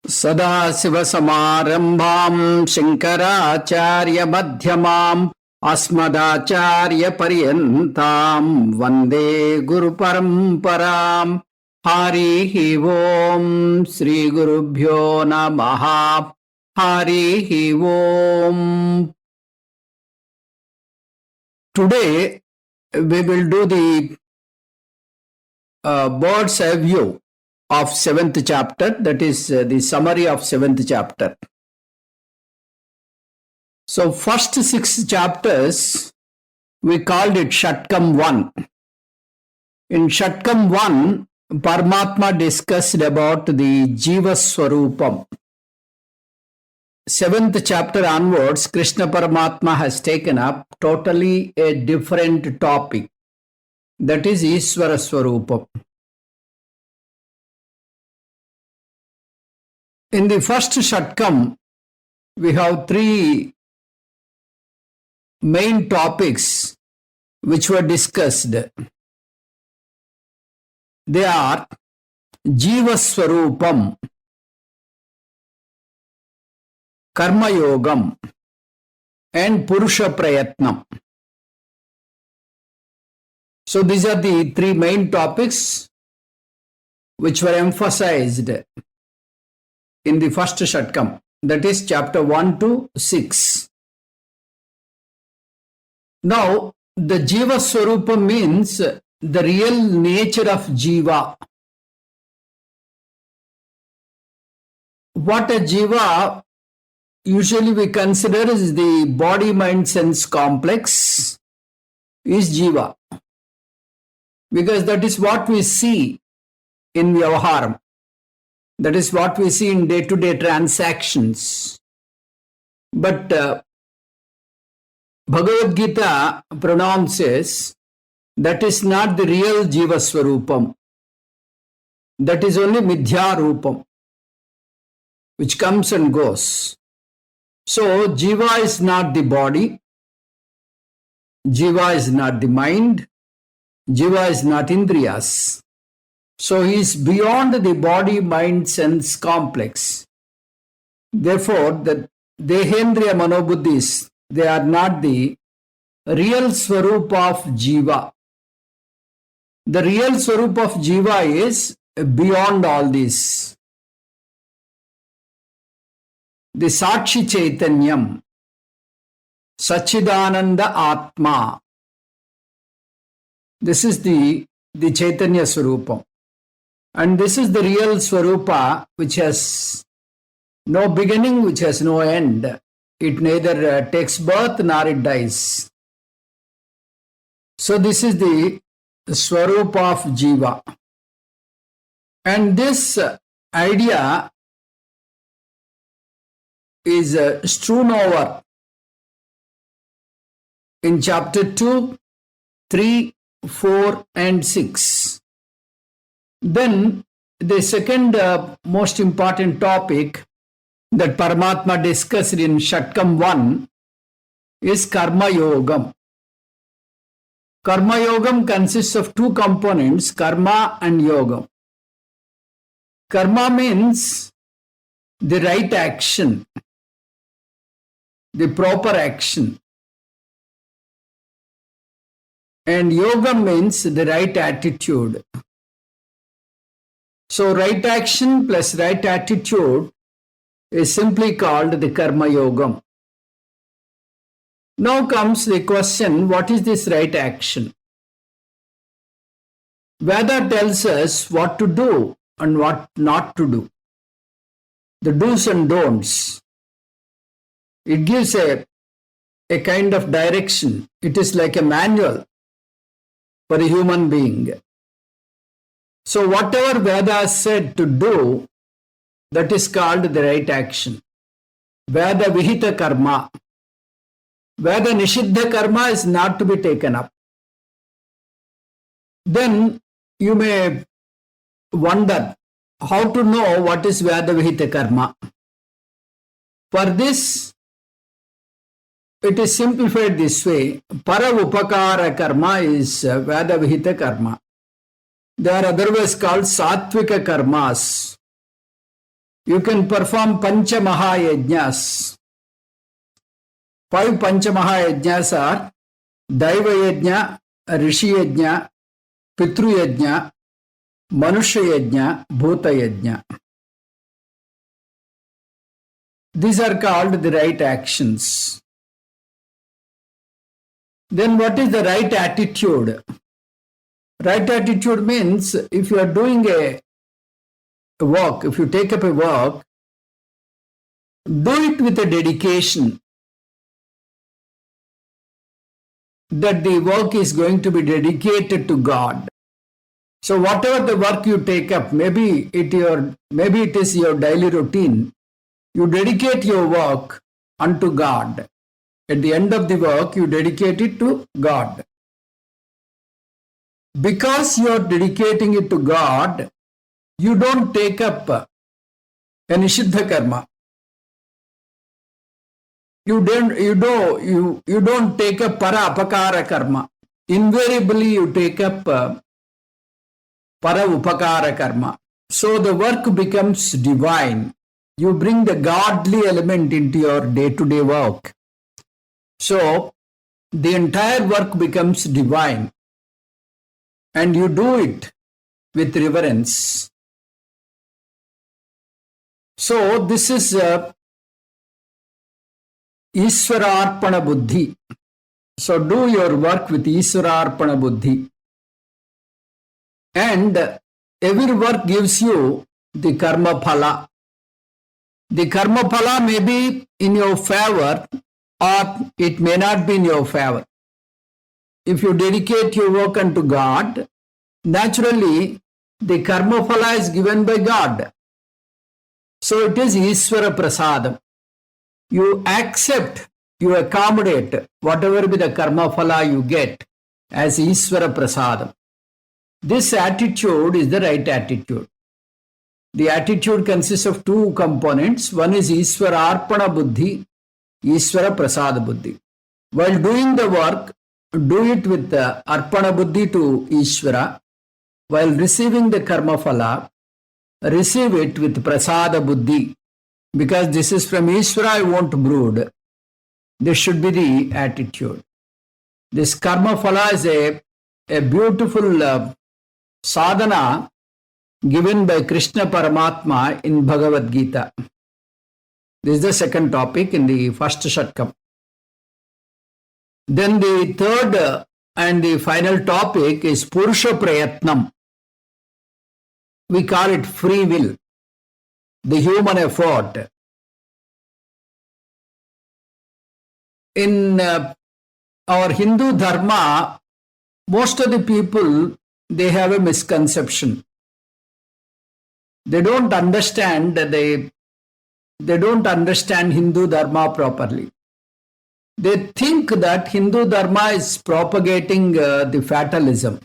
Sadasivasamaarambham Shankaracharya-madhyamam Asmadacharya-paryantam Vande Guru-paramparam. Harihi Om Sri Gurubhyo Namaha. Harihi Om. Today we will do the bird's eye view of 7th chapter, that is the summary of 7th chapter. So first 6 chapters we called it Shatkam 1. In Shatkam 1, Paramatma discussed about the Jiva Swarupam. 7th chapter onwards, Krishna Paramatma has taken up totally a different topic, that is Ishvara Swarupam. In the first Shatkam, we have 3 main topics which were discussed. They are Jiva Swarupam, Karma Yogam, and Purusha Prayatnam. So these are the 3 main topics which were emphasized in the first Shatkam, that is chapter 1 to 6. Now, the Jiva Swarupa means the real nature of Jiva. What a Jiva usually we consider is the body, mind, sense complex is Jiva. Because that is what we see in Vyavaharam. That is what we see in day-to-day transactions. But Bhagavad Gita pronounces that is not the real Jiva Swarupam. That is only Midhya Rupam, which comes and goes. So Jiva is not the body, Jiva is not the mind, Jiva is not Indriyas. So he is beyond the body, mind, sense complex. Therefore, the Dehendriya Manobuddhis, they are not the real Swarupa of Jiva. The real Swarupa of Jiva is beyond all this. The Sakshi Chaitanyam, Sachidananda Atma. This is the Chaitanya Swarupam. And this is the real Swarupa which has no beginning, which has no end. It neither takes birth nor it dies. So this is the Swarupa of Jiva. And this idea is strewn over in chapter 2, 3, 4 and 6. Then the second most important topic that Paramatma discussed in Shatkam 1 is Karma Yogam. Karma Yogam consists of 2 components, Karma and Yogam. Karma means the right action, the proper action. And Yoga means the right attitude. So right action plus right attitude is simply called the Karma Yogam. Now comes the question, what is this right action? Veda tells us what to do and what not to do. The do's and don'ts. It gives a kind of direction. It is like a manual for a human being. So whatever Veda said to do, that is called the right action. Veda Vihita Karma. Veda Nishiddha Karma is not to be taken up. Then you may wonder how to know what is Veda Vihita Karma. For this, it is simplified this way. Para Upakara Karma is Veda Vihita Karma. They are otherwise called Sattvika Karmas. You can perform Pancha Mahayajnas. 5 Pancha Mahayajnas are Daiva Yajna, Rishi Yajna, Pitru Yajna, Manusha Yajna, Bhuta Yajna. These are called the right actions. Then what is the right attitude? Right attitude means if you are doing a work, if you take up a work, do it with a dedication that the work is going to be dedicated to God. So whatever the work you take up, maybe it is your daily routine, you dedicate your work unto God. At the end of the work, you dedicate it to God. Because you are dedicating it to God, you don't take up a Nishiddha karma. You don't take up para apakara karma. Invariably, you take up para upakara karma. So the work becomes divine. You bring the godly element into your day-to-day work. So the entire work becomes divine. And you do it with reverence. So this is Ishwararpana Buddhi. So do your work with Ishwararpana Buddhi. And every work gives you the karma phala. The karma phala may be in your favor or it may not be in your favor. If you dedicate your work unto God, naturally the karma phala is given by God. So it is Ishvara Prasadam. You accept, you accommodate whatever be the karma phala you get as Ishvara Prasadam. This attitude is the right attitude. The attitude consists of 2 components. One is Ishvara Arpana Buddhi, Ishvara Prasada Buddhi. While doing the work, do it with the Arpana Buddhi to Ishvara. While receiving the karma phala, receive it with Prasada Buddhi. Because this is from Ishvara, I won't brood. This should be the attitude. This karma phala is a beautiful sadhana given by Krishna Paramatma in Bhagavad Gita. This is the second topic in the first Shatkam. Then the third and the final topic is Purusha Prayatnam. We call it free will, the human effort. In our Hindu Dharma, most of the people, they have a misconception. They don't understand Hindu Dharma properly. They think that Hindu Dharma is propagating the fatalism,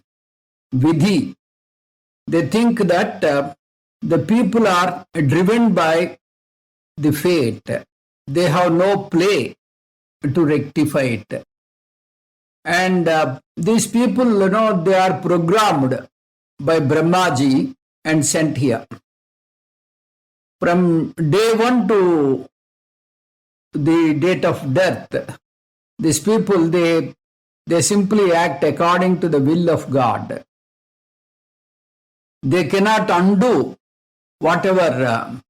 vidhi. They think that the people are driven by the fate. They have no play to rectify it. And these people, they are programmed by Brahmaji and sent here. From day 1 to the date of death, these people, they simply act according to the will of God. They cannot undo whatever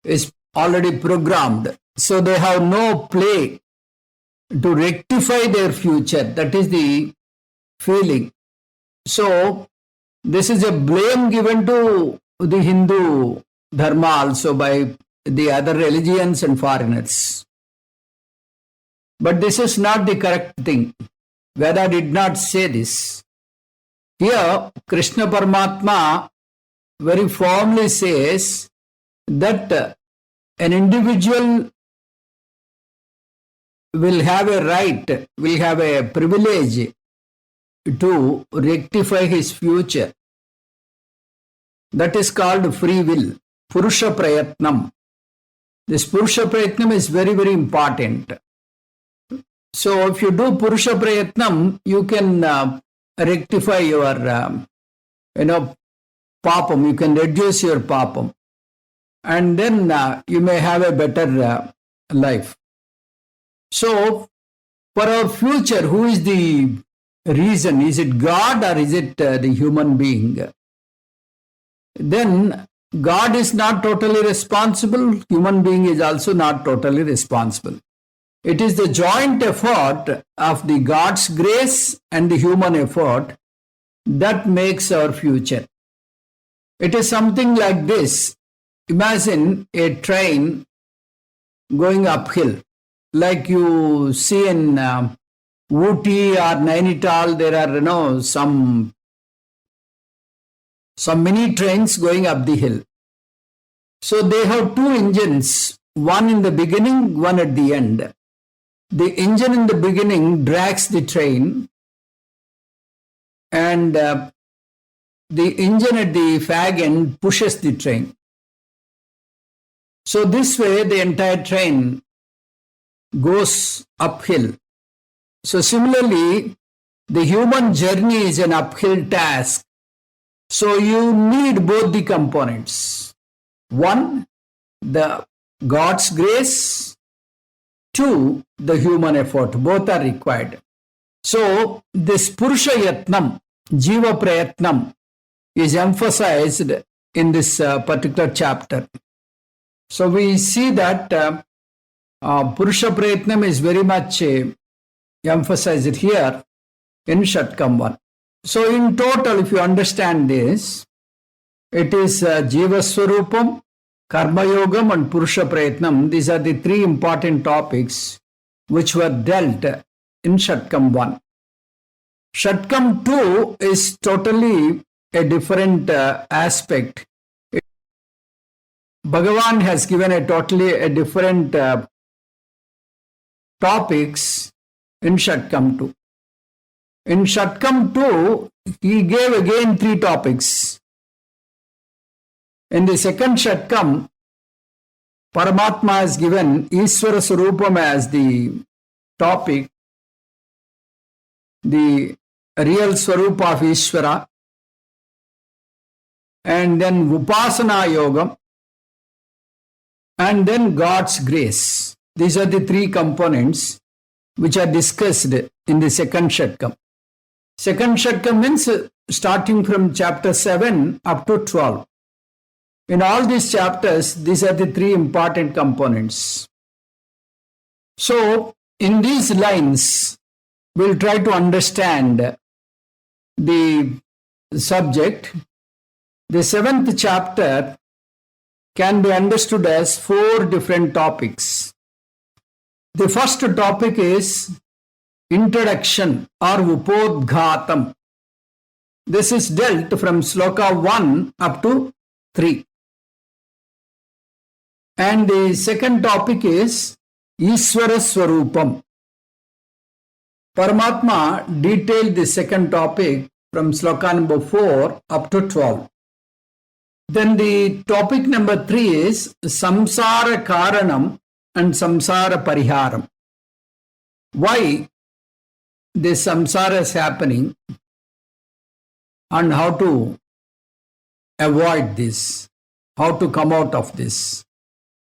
is already programmed. So they have no play to rectify their future. That is the feeling. So this is a blame given to the Hindu Dharma also by the other religions and foreigners. But this is not the correct thing. Veda did not say this. Here, Krishna Paramatma very firmly says that an individual will have a right, will have a privilege to rectify his future. That is called free will, Purusha Prayatnam. This Purusha Prayatnam is very, very important. So if you do Purusha Prayatnam, you can rectify your, papam, you can reduce your papam. and then you may have a better life. So, for our future, who is the reason? Is it God or is it the human being? Then God is not totally responsible, human being is also not totally responsible. It is the joint effort of the God's grace and the human effort that makes our future. It is something like this. Imagine a train going uphill, like you see in Ooty or Nainital. There are some mini trains going up the hill. So they have two engines, one in the beginning, one at the end. The engine in the beginning drags the train, and the engine at the fag end pushes the train. So this way the entire train goes uphill. So similarly, the human journey is an uphill task. So you need both the components. One, the God's grace. Two, the human effort. Both are required. So this Purusha Yatnam, Jiva Prayatnam, is emphasized in this particular chapter. So we see that Purusha Prayatnam is very much emphasized here in Shatkam 1. So in total, if you understand this, it is Jiva Swarupam, Karma Yogam and Purusha Prayatnam. These are the three important topics which were dealt in Shatkam 1. Shatkam 2 is totally a different aspect. Bhagavan has given a totally different topics in Shatkam 2. In Shatkam 2, he gave again three topics. In the second Shatkam, Paramatma has given Ishvara Swarupam as the topic, the real Swarupa of Ishvara, and then Upasana Yogam, and then God's grace. These are the three components which are discussed in the second Shatkam. Second Shatkam means starting from chapter 7 up to 12. In all these chapters, these are the three important components. So, in these lines, we'll try to understand the subject. The seventh chapter can be understood as four different topics. The first topic is introduction or Upodghatam. This is dealt from Sloka 1 up to 3. And the second topic is Ishvara Swarupam. Paramatma detailed the second topic from Sloka number 4 up to 12. Then the topic number 3 is Samsara Karanam and Samsara Pariharam. Why this samsara is happening and how to avoid this, how to come out of this.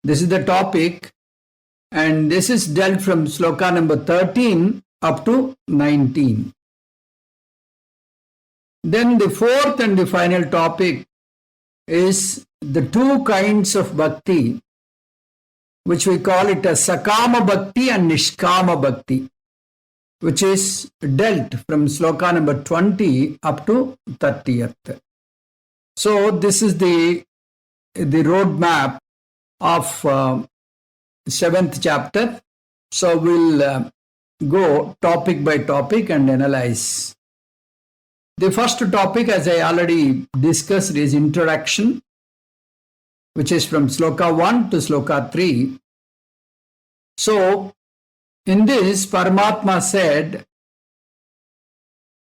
This is the topic, and this is dealt from Sloka number 13 up to 19. Then the fourth and the final topic is the two kinds of bhakti, which we call it as Sakama Bhakti and Nishkama Bhakti, which is dealt from Sloka number 20 up to 30th. So this is the roadmap of 7th chapter. So we'll go topic by topic and analyze. The first topic, as I already discussed, is introduction, which is from Sloka 1 to Sloka 3. So, in this, Paramatma said,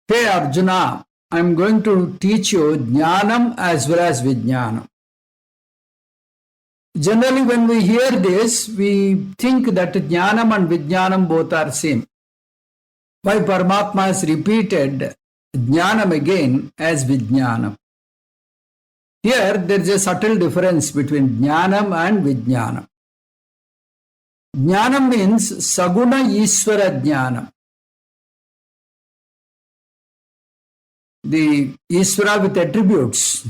"Hey Arjuna, I am going to teach you Jnanam as well as Vijnana." Generally, when we hear this, we think that Jnanam and Vijnanam both are same. Why Paramatma has repeated Jnanam again as Vijnanam? Here there is a subtle difference between Jnanam and Vijnanam. Jnanam means Saguna Ishvara Jnanam. The Ishvara with attributes.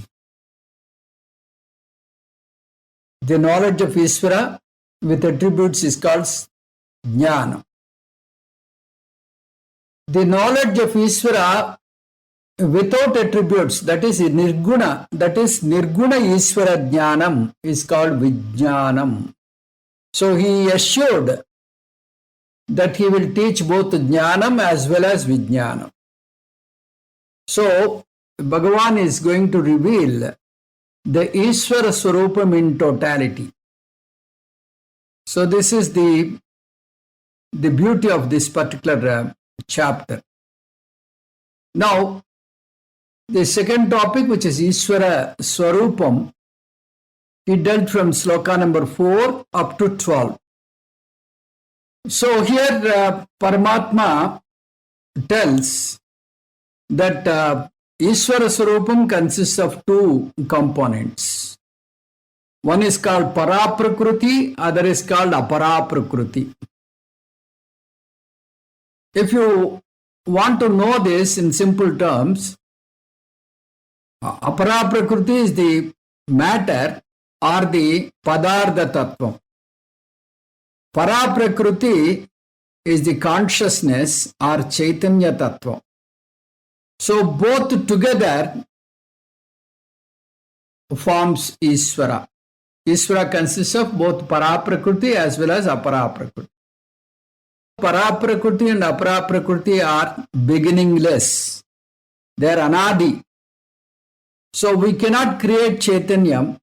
The knowledge of Ishvara with attributes is called Jnana. The knowledge of Ishvara without attributes, that is Nirguna, Nirguna Ishvara Jnanam is called Vijnanam. So he assured that he will teach both Jnanam as well as Vijnanam. So Bhagavan is going to reveal the Ishvara Swarupam in totality. So this is the beauty of this particular chapter. Now, the second topic, which is Ishvara Swarupam, he dealt from sloka number 4 up to 12. So here Paramatma tells that Ishvara Swarupam consists of two components. One is called Paraprakriti, other is called Aparaprakriti. If you want to know this in simple terms, Aparaprakriti is the matter or the Padartha Tattvam. Paraprakriti is the consciousness or Chaitanya Tattvam. So both together forms Ishvara. Ishvara consists of both Paraprakriti as well as Aparaprakriti. Paraprakriti and Aparaprakriti are beginningless. They are anadi. So we cannot create Chaitanya.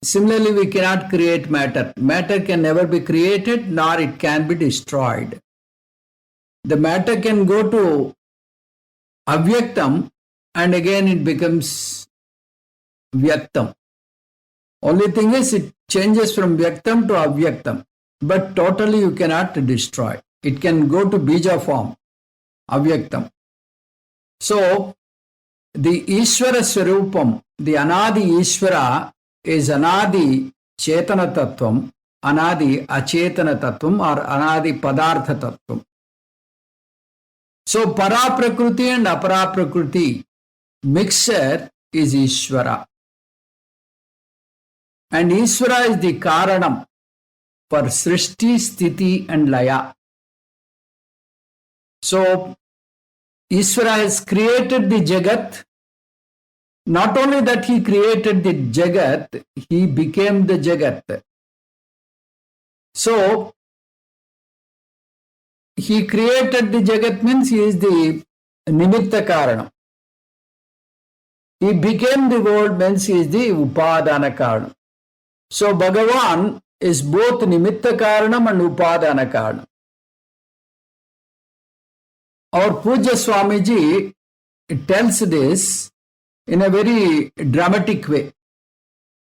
Similarly, we cannot create matter. Matter can never be created, nor it can be destroyed. The matter can go to Avyaktam and again it becomes Vyaktam. Only thing is it changes from Vyaktam to Avyaktam. But totally you cannot destroy. It can go to Bija form, Avyaktam. So, the Ishvara Swarupam, the Anadi Ishvara is Anadi Chetana Tattvam, Anadi Achetana Tattvam or Anadi Padartha Tattvam. So, Paraprakriti and Aparaprakriti mixture is Ishvara. And Ishvara is the Karanam for Srishti, Sthiti and Laya. So, Ishvara has created the Jagat. Not only that he created the Jagat, he became the Jagat. So, he created the Jagat means he is the Nimitta Karanam. He became the world means he is the Upadana Karanam. So, Bhagavan is both Nimitta Karanam and Upadana Karanam. Our Puja Swamiji tells this in a very dramatic way.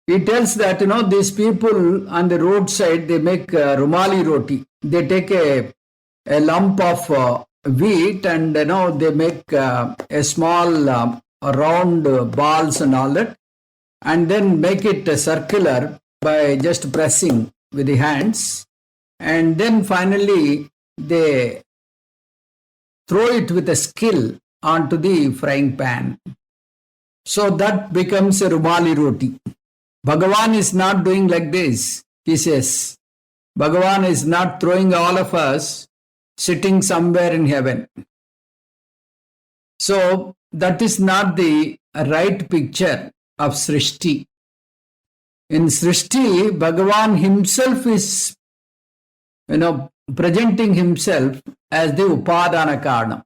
He tells that, these people on the roadside, they make rumali roti. They take a lump of wheat and, they make a small round balls and all that, and then make it circular by just pressing with the hands, and then finally they throw it with a skill onto the frying pan. So that becomes a rumali roti. Bhagavan is not doing like this. He says, Bhagavan is not throwing all of us sitting somewhere in heaven. So that is not the right picture of Srishti. In Srishti, Bhagavan himself is, presenting himself as the Upadana Karanam.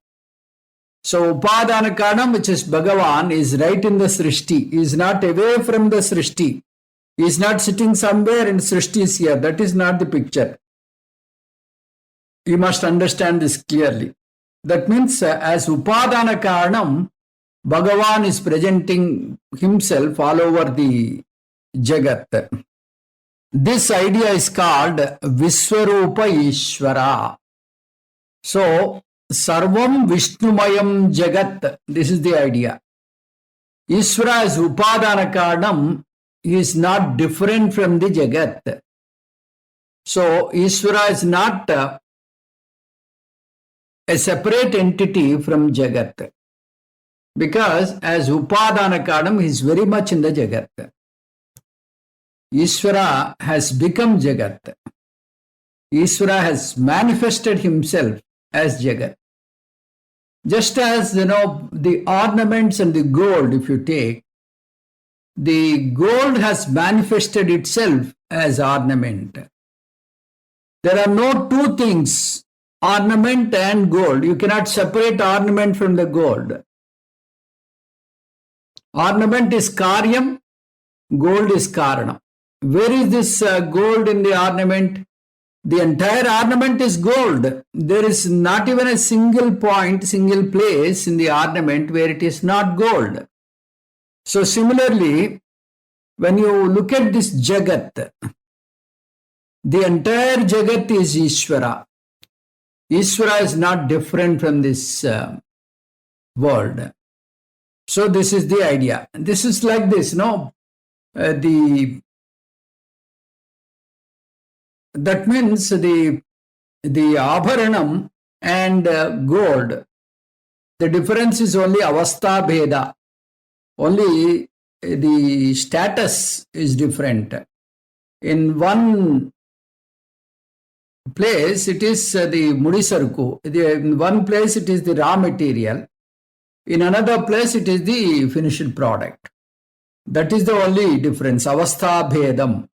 So Upadana Karanam, which is Bhagavan, is right in the Srishti. He is not away from the Srishti. He is not sitting somewhere and Srishti is here. That is not the picture. You must understand this clearly. That means as Upadana Karanam, Bhagavan is presenting himself all over the Jagat. This idea is called Viswarupa Ishvara. So, Sarvam Vishnumayam Jagat. This is the idea. Ishvara as Upadana Karanam is not different from the Jagat. So Ishvara is not a separate entity from Jagat. Because as Upadana Karanam, he is very much in the Jagat. Ishvara has become Jagat. Ishvara has manifested himself as Jagat. Just as, the ornaments and the gold, if you take, the gold has manifested itself as ornament. There are no two things, ornament and gold. You cannot separate ornament from the gold. Ornament is karyam, gold is karanam. Where is this gold in the ornament? The entire ornament is gold. There is not even a single point, single place in the ornament where it is not gold. So similarly, when you look at this Jagat, the entire Jagat is Ishvara. Ishvara is not different from this world. So this is the idea. This is like this, that means the abharanam and gold, the difference is only avastha bheda. Only the status is different. In one place, it is the mudisarku. In one place, it is the raw material. In another place, it is the finished product. That is the only difference, avastha bhedam.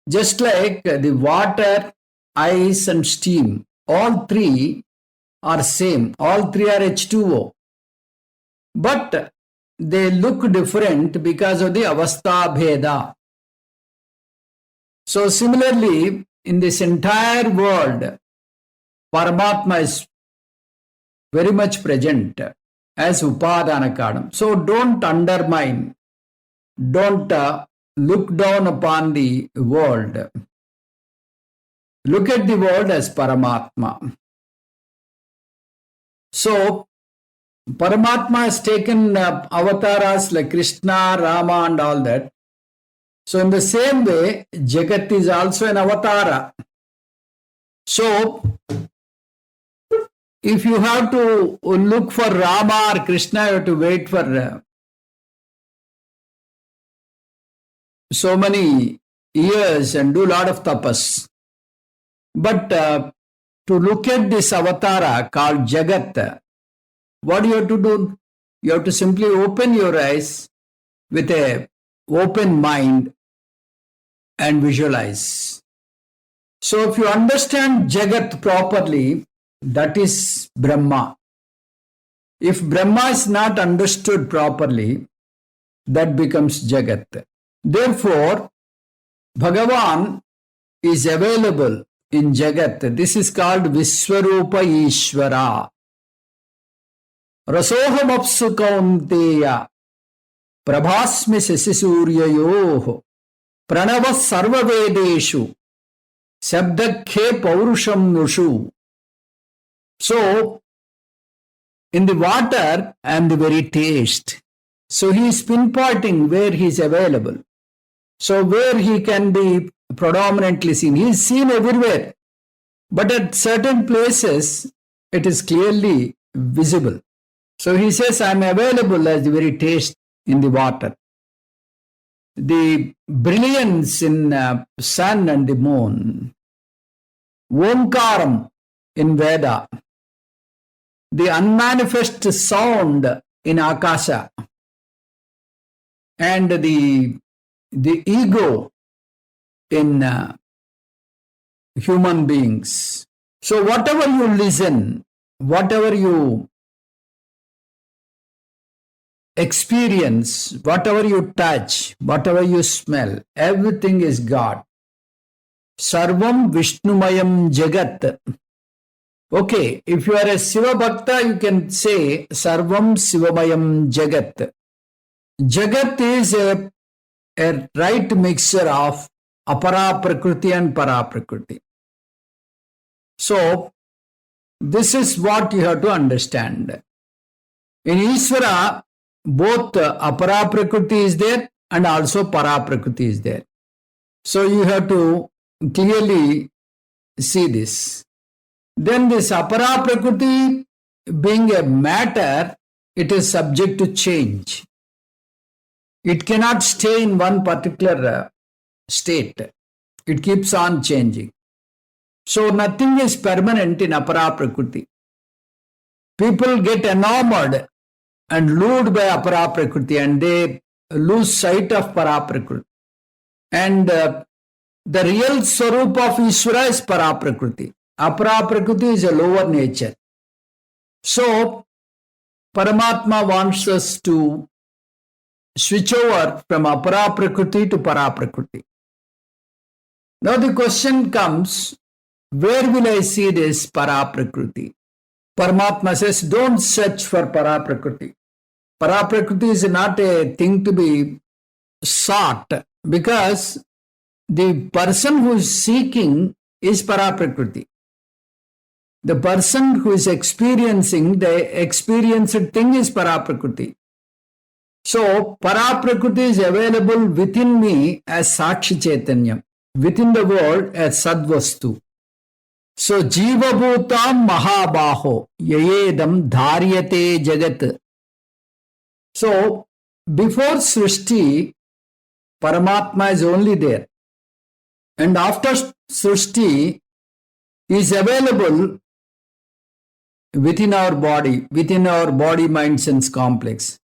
Just like the water, ice and steam, all three are same. All three are H2O. But they look different because of the avastha bheda. So similarly, in this entire world, Paramatma is very much present as Upadana Karanam. So don't undermine, don't look down upon the world. Look at the world as Paramatma. So, Paramatma has taken avatars like Krishna, Rama and all that. So, in the same way, Jagat is also an avatara. So, if you have to look for Rama or Krishna, you have to wait for so many years and do a lot of tapas. But to look at this avatara called Jagat, what do you have to do? You have to simply open your eyes with an open mind and visualize. So if you understand Jagat properly, that is Brahma. If Brahma is not understood properly, that becomes Jagat. Therefore, Bhagavan is available in Jagat. This is called Viswarupa Ishvara. Rasoham apsu kaunteya prabhasmi sasisuryayoh pranavas sarvavedeshu sabdakhe paurusham nushu. So, in the water, I am the very taste. So, he is pinpointing where he is available. So, where he can be predominantly seen. He is seen everywhere. But at certain places, it is clearly visible. So, he says, I am available as the very taste in the water. The brilliance in sun and the moon. Omkaram in Veda. The unmanifest sound in Akasha. And the ego in human beings. So whatever you listen, whatever you experience, whatever you touch, whatever you smell, everything is God. Sarvam Vishnumayam Jagat. Okay, if you are a Siva Bhakta, you can say Sarvam Sivamayam Jagat. Jagat is a right mixture of apara prakriti and para prakriti. So, this is what you have to understand. In Ishvara, both apara prakriti is there and also para prakriti is there. So you have to clearly see this. Then this apara prakriti being a matter, it is subject to change. It cannot stay in one particular state. It keeps on changing. So nothing is permanent in apara prakriti. People get enamored and lured by apara prakriti and they lose sight of para prakriti. And the real swarup of Ishvara is para prakriti. Apara prakriti is a lower nature. So Paramatma wants us to switch over from apara prakriti to para prakriti. Now the question comes, where will I see this para prakriti? Paramatma says, don't search for para prakriti. Para prakriti is not a thing to be sought because the person who is seeking is para prakriti. The person who is experiencing the experienced thing is para prakriti. So para prakriti is available within me as Sakshi Chaitanya, within the world as Sadvastu. So Jiva Bhutam Mahabaho Yayedam Dharyate Jagat. So before Srishti, Paramatma is only there. And after Srishti is available within our body, mind, sense complex.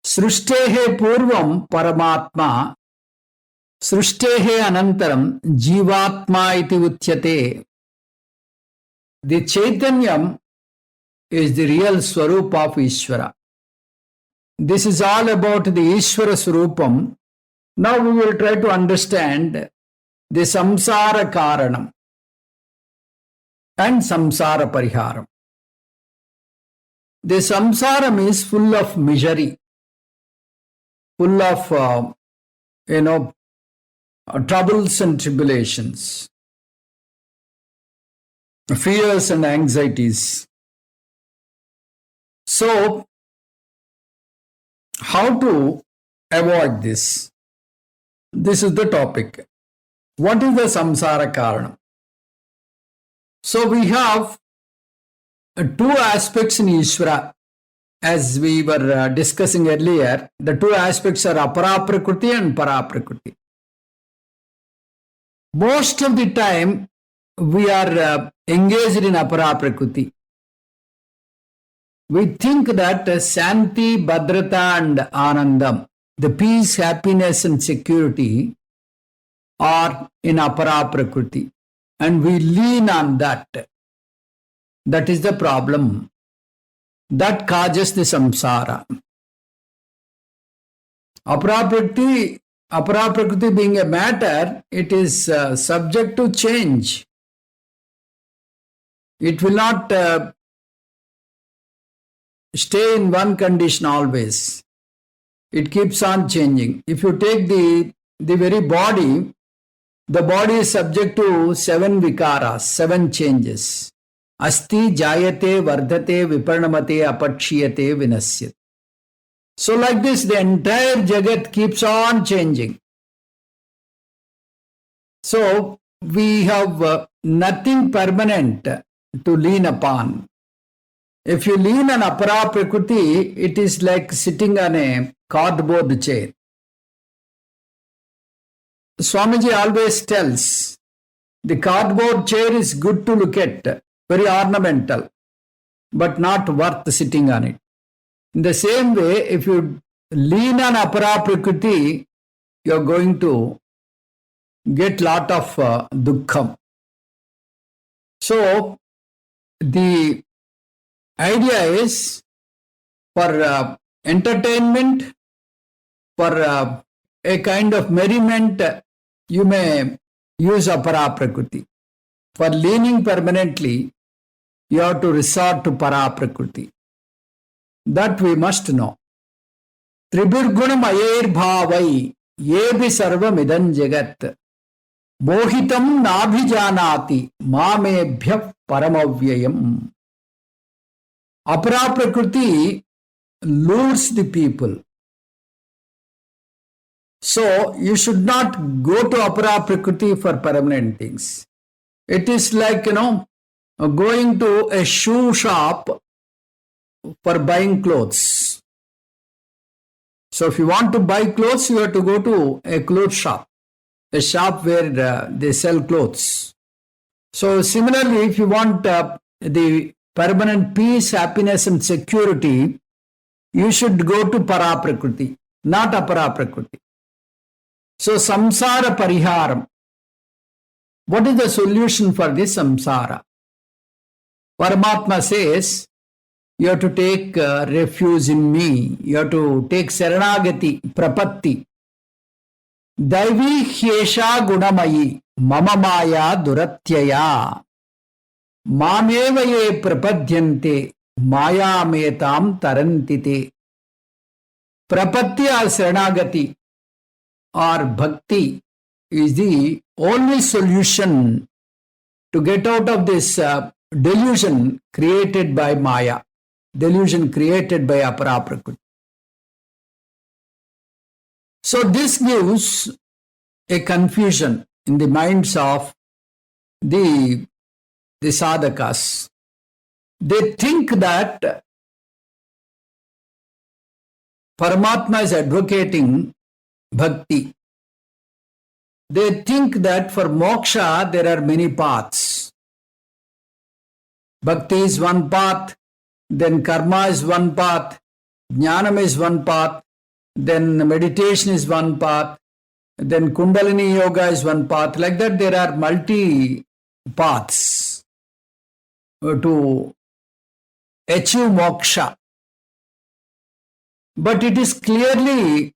Srishtehe Purvam Paramatma, Srishtehe Anantaram Jivatma iti Uchyate. The Chaitanyam is the real Swarup of Ishvara. This is all about the Ishvara Swarupam. Now we will try to understand the Samsara Karanam and Samsara Pariharam. The Samsaram is full of misery, full of, troubles and tribulations, fears and anxieties. So, how to avoid this? This is the topic. What is the samsara karanam? So, we have two aspects in Ishvara. As we were discussing earlier, the two aspects are apara prakriti and para prakriti. Most of the time, we are engaged in apara prakriti. We think that Santi, Bhadrata and Anandam, the peace, happiness and security are in apara prakriti. And we lean on that. That is the problem. That causes the samsara. Apara prakriti being a matter, it is subject to change. It will not stay in one condition always. It keeps on changing. If you take the very body, the body is subject to 7 vikaras, 7 changes. Asti, jayate, vardhate, viparnamate, apakshiyate, vinasyate. So like this, the entire jagat keeps on changing. So we have nothing permanent to lean upon. If you lean on apara prakriti, it is like sitting on a cardboard chair. Swamiji always tells, the cardboard chair is good to look at, very ornamental, but not worth sitting on it. In the same way, if you lean on apara prakriti, you are going to get lot of dukkham. So, the idea is for entertainment, for a kind of merriment, you may use apara prakriti. For leaning permanently, you have to resort to para prakriti. That we must know. Tribhirgunam ayir bhavai yebi sarvam idan jagat mohitam nabhijanati mamebhya paramavyayam. Apara prakriti lures the people. So you should not go to apara prakriti for permanent things. It is like, going to a shoe shop for buying clothes. So if you want to buy clothes, you have to go to a clothes shop, a shop where they sell clothes. So similarly, if you want the permanent peace, happiness and security, you should go to para prakriti, not apara prakriti. So samsara pariharam. What is the solution for this samsara? Paramatma says, you have to take refuge in me. You have to take saranagati, prapatti. Daivi hyesha gunamayi, mama maya duratyaya. Mameva ye prapadyante, maya metam tarantite. Prapatti or saranagati or bhakti is the only solution to get out of this delusion created by Maya, delusion created by apara prakriti. So this gives a confusion in the minds of the sadhakas. They think that Paramatma is advocating bhakti. They think that for moksha there are many paths. Bhakti is one path, then karma is one path, jnanam is one path, then meditation is one path, then kundalini yoga is one path. Like that there are multi paths to achieve moksha. But it is clearly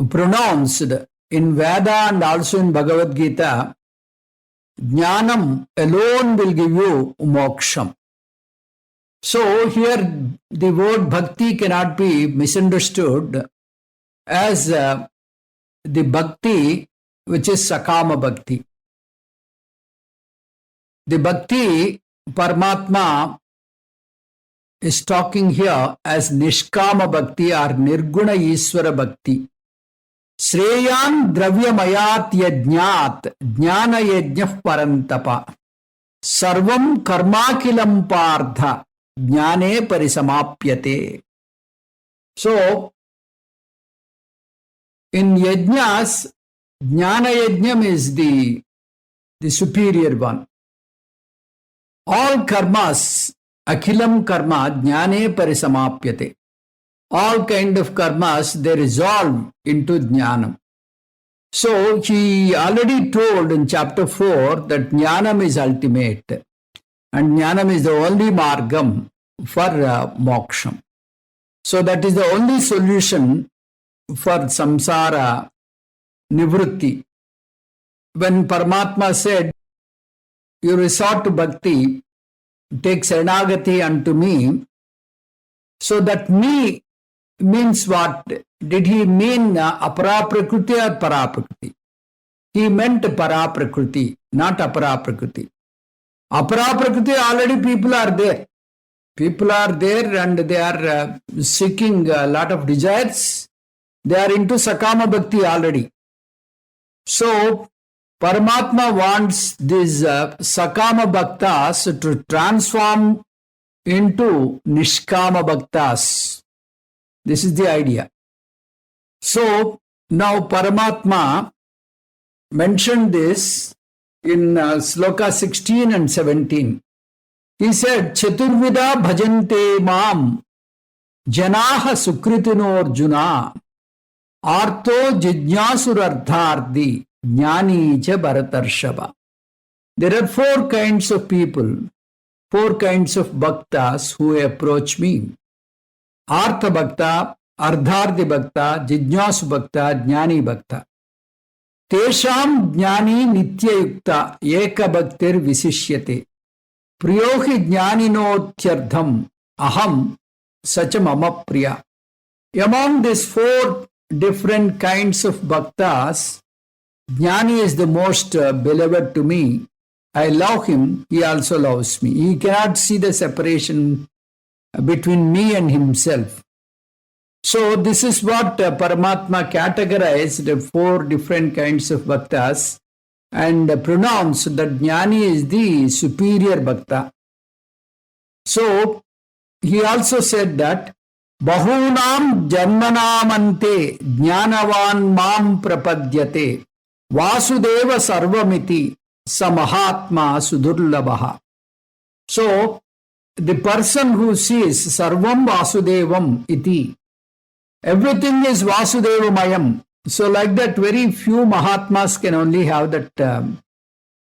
pronounced in Veda and also in Bhagavad Gita, Jnanam alone will give you moksham. So here the word bhakti cannot be misunderstood as the bhakti which is sakama bhakti. The bhakti Paramatma is talking here as nishkama bhakti or nirguna Ishvara bhakti. Shreyam dravyamayat yajnat jnana yajnah parantapa sarvam karmakilam partha jnane parisamapyate. So, in yajnas, jnana yajnam is the superior one. All karmas, akhilam karma jnane parisamapyate. All kind of karmas, they resolve into jnanam. So he already told in chapter 4 that jnanam is ultimate and jnanam is the only margam for moksham. So that is the only solution for samsara nivritti. When Paramatma said, you resort to bhakti, take saranagati unto me, so that me means what? Did he mean apara prakriti or para prakriti? He meant para prakriti, not apara prakriti. Apara prakriti, already people are there. People are there and they are seeking a lot of desires. They are into sakama bhakti already. So, Paramatma wants these sakama bhaktas to transform into nishkama bhaktas. This is the idea. So, now Paramatma mentioned this in Sloka 16 and 17. He said, Chaturvida bhajante mam janaha sukritino arjuna artho jijnasurardhardi jnani cha bharatarshava. There are 4 kinds of people, 4 kinds of bhaktas who approach me. Artha bhakta, ardhardi bhakta, jijnasu bhakta, jnani bhakta. Tesham jnani nitya yukta eka bhaktir visishyate. Priyohi jnaninothyardham aham sacha mama priya. Among these 4 different kinds of bhaktas, jnani is the most beloved to me. I love him, he also loves me. He cannot see the separation between me and himself. So this is what Paramatma categorized the 4 different kinds of bhaktas and pronounced that Jnani is the superior bhakta. So he also said that Bahunam janmanamante jnanavan mam prapadyate Vasudeva sarvamiti samahatma sudurlabha. So the person who sees sarvam vasudevam iti, everything is Vasudevamayam. So like that, very few Mahatmas can only have that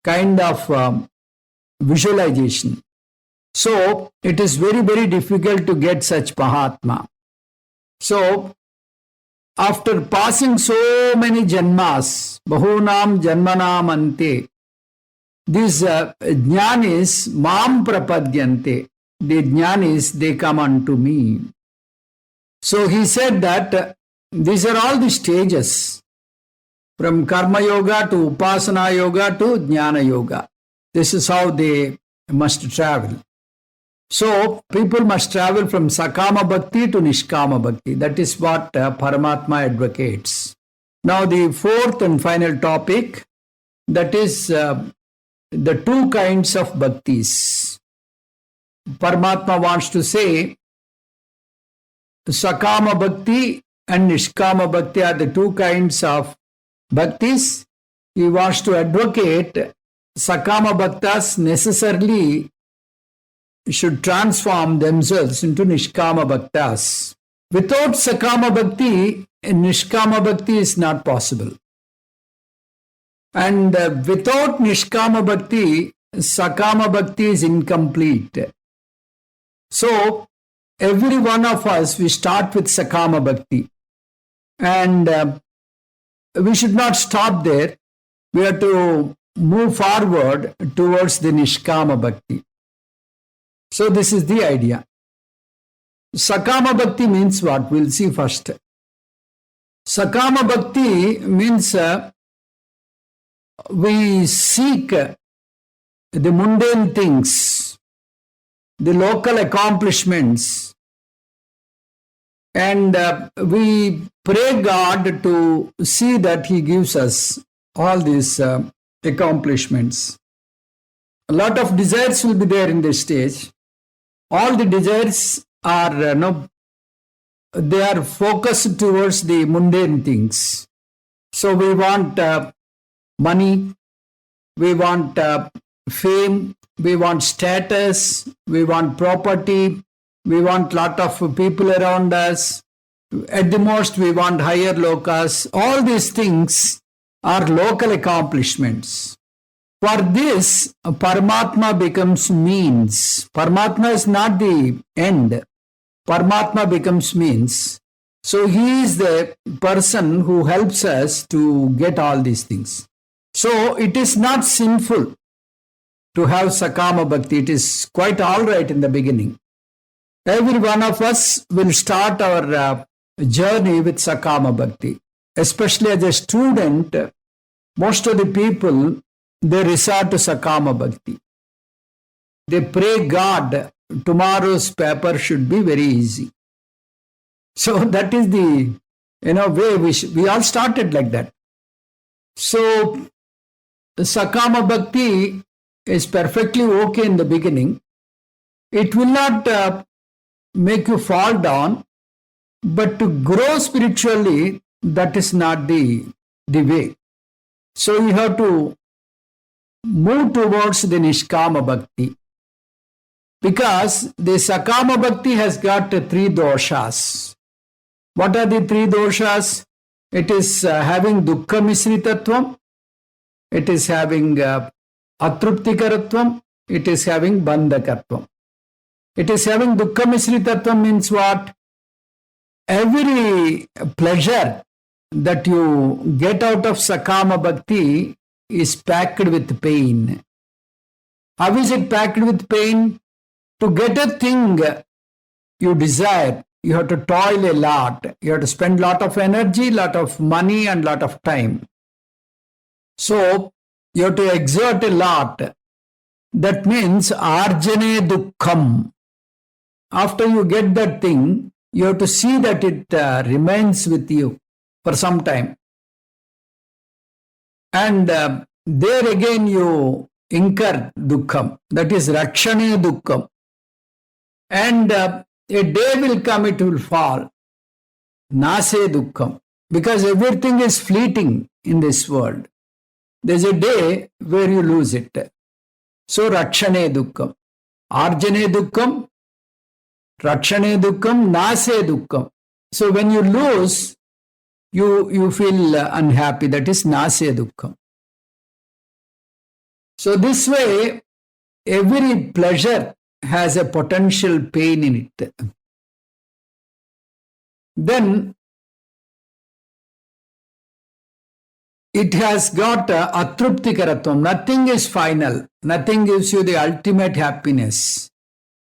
kind of visualization. So it is very, very difficult to get such Mahatma. So after passing so many janmas, bahunam janmanam ante, these jnanis mam prapadyante, the jnanis, they come unto me. So he said that these are all the stages from karma yoga to upasana yoga to jnana yoga. This is how they must travel. So people must travel from sakama bhakti to nishkama bhakti. That is what Paramatma advocates. Now the fourth and final topic, that is the 2 kinds of bhaktis. Paramatma wants to say sakama bhakti and nishkama bhakti are the 2 kinds of bhaktis. He wants to advocate sakama bhaktas necessarily should transform themselves into nishkama bhaktas. Without sakama bhakti, nishkama bhakti is not possible. And without nishkama bhakti, sakama bhakti is incomplete. So every one of us, we start with sakama bhakti. And we should not stop there. We have to move forward towards the nishkama bhakti. So this is the idea. Sakama bhakti means what? We'll see first. Sakama bhakti means we seek the mundane things, the local accomplishments, and we pray God to see that He gives us all these accomplishments. A lot of desires will be there in this stage. All the desires are, they are focused towards the mundane things. So we want money, we want fame, we want status, we want property, we want lot of people around us. At the most, we want higher lokas. All these things are local accomplishments. For this, Paramatma becomes means. Paramatma is not the end. Paramatma becomes means. So he is the person who helps us to get all these things. So it is not sinful to have Sakama Bhakti. It is quite all right in the beginning. Every one of us will start our journey with Sakama Bhakti. Especially as a student, most of the people, they resort to Sakama Bhakti. They pray God, tomorrow's paper should be very easy. So that is the way we all started like that. So Sakama Bhakti is perfectly okay in the beginning. It will not make you fall down, but to grow spiritually, that is not the way. So you have to move towards the Nishkama Bhakti. Because the Sakama Bhakti has got 3 doshas. What are the 3 doshas? It is having Dukkha Misritattvam, it is having Atruptikaratvam, it is having Bandhakatvam. It is having Dukkha Misritattvam means what? Every pleasure that you get out of Sakama Bhakti is packed with pain. How is it packed with pain? To get a thing you desire, you have to toil a lot. You have to spend a lot of energy, lot of money and lot of time. So you have to exert a lot. That means arjane dukkham. After you get that thing, you have to see that it remains with you for some time. And there again you incur dukkham, that is rakshane dukkham. And a day will come, it will fall. Nase dukkham. Because everything is fleeting in this world. There's a day where you lose it. So rakshane dukkham. Arjane dukkham, rakshane dukkham, nase dukkham. So when you lose, you feel unhappy. That is nase dukkham. So this way, every pleasure has a potential pain in it. Then it has got atruptikaratvam. Nothing is final. Nothing gives you the ultimate happiness.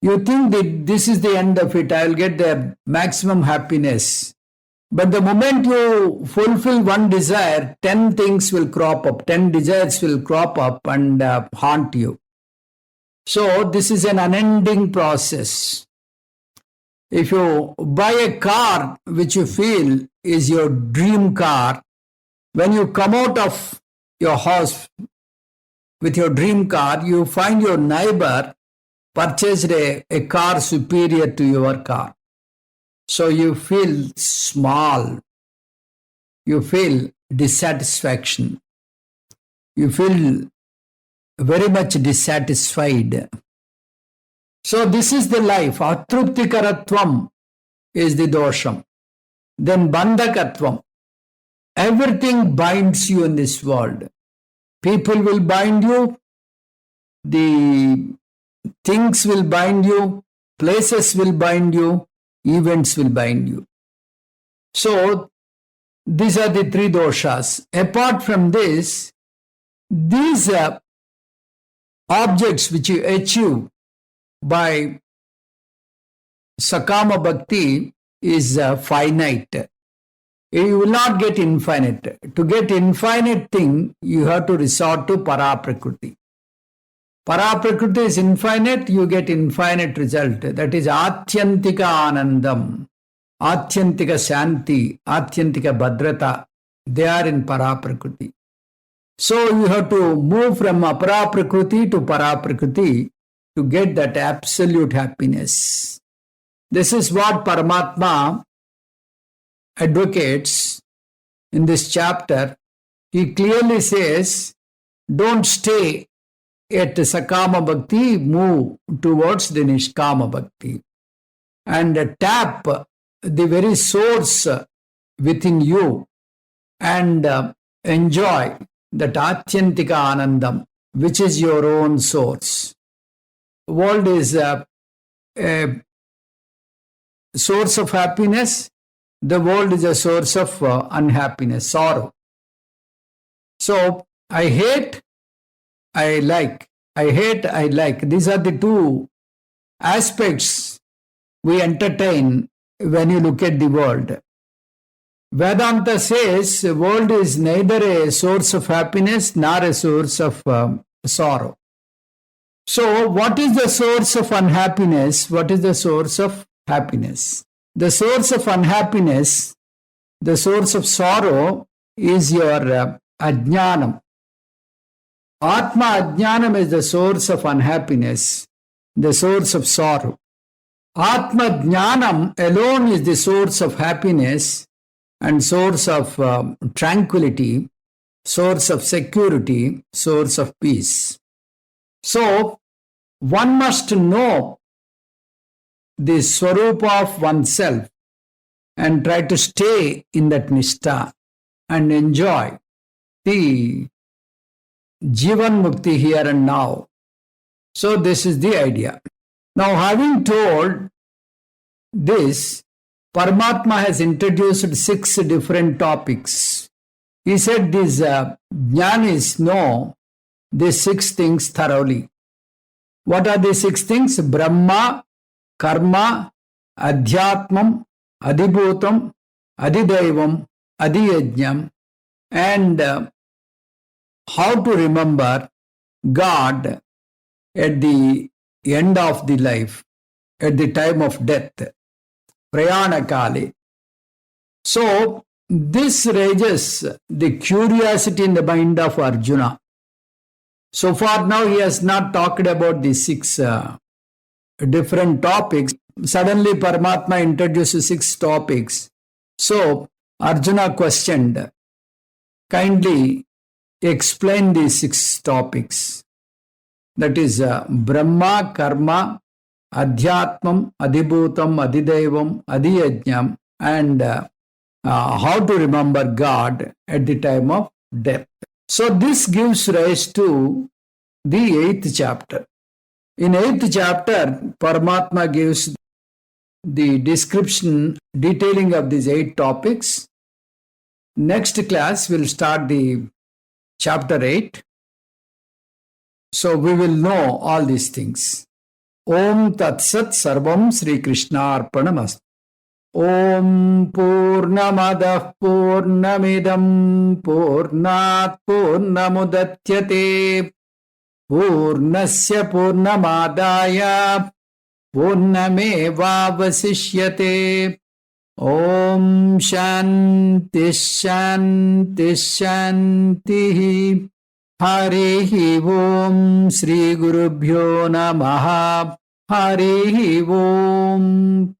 You think that this is the end of it. I will get the maximum happiness. But the moment you fulfill one desire, 10 things will crop up. 10 desires will crop up and haunt you. So this is an unending process. If you buy a car which you feel is your dream car, when you come out of your house with your dream car, you find your neighbor purchased a car superior to your car. So you feel small. You feel dissatisfaction. You feel very much dissatisfied. So this is the life. Atruptikaratvam is the dosham. Then bandhakatvam. Everything binds you in this world. People will bind you. The things will bind you. Places will bind you. Events will bind you. So these are the three doshas. Apart from this, these objects which you achieve by sakama bhakti is finite. You will not get infinite. To get infinite thing, you have to resort to paraprakriti. Paraprakriti is infinite, you get infinite result. That is atyantika anandam, atyantika shanti, atyantika bhadrata. They are in paraprakriti. So you have to move from aparaprakriti to paraprakriti to get that absolute happiness. This is what Paramatma advocates in this chapter. He clearly says, don't stay at Sakama Bhakti, move towards the Nishkama Bhakti and tap the very source within you and enjoy that Atyantika Anandam, which is your own source. The world is a source of happiness. The world is a source of unhappiness, sorrow. So I hate, I like. I hate, I like. These are the two aspects we entertain when you look at the world. Vedanta says the world is neither a source of happiness nor a source of sorrow. So what is the source of unhappiness? What is the source of happiness? The source of unhappiness, the source of sorrow is your ajnanam. Atma Ajnanam is the source of unhappiness, the source of sorrow. Atma Jnanam alone is the source of happiness and source of tranquility, source of security, source of peace. So, one must know the swarupa of oneself and try to stay in that nishtha and enjoy the Jivan Mukti here and now. So this is the idea. Now having told this, Paramatma has introduced 6 different topics. He said these jnanis know these 6 things thoroughly. What are these 6 things? Brahma, Karma, Adhyatmam, Adibhutam, Adidaivam, Adiyajnam, and how to remember God at the end of the life, at the time of death. prayanakale. So this raises the curiosity in the mind of Arjuna. So far now he has not talked about the six different topics. Suddenly Paramatma introduces six topics. So Arjuna questioned, kindly explain these six topics. That is Brahma, Karma, Adhyatmam, Adhibhutam, Adhidevam, Adhiyajnam, and how to remember God at the time of death. So this gives rise to the 8th chapter. In 8th chapter, Paramatma gives the description, detailing of these 8 topics. Next class will start the chapter 8. So we will know all these things. Om Tat Sat Sarvam Sri Krishna Arpanamastu. Om Purnamadah Purnamidam Purnat Purnamudatyate Purnasya Purnamadaya Purnamevavasishyate. Om Shanti Shanti Shanti. Harihi Om Sri Gurubhyo Namaha. Harihi Om.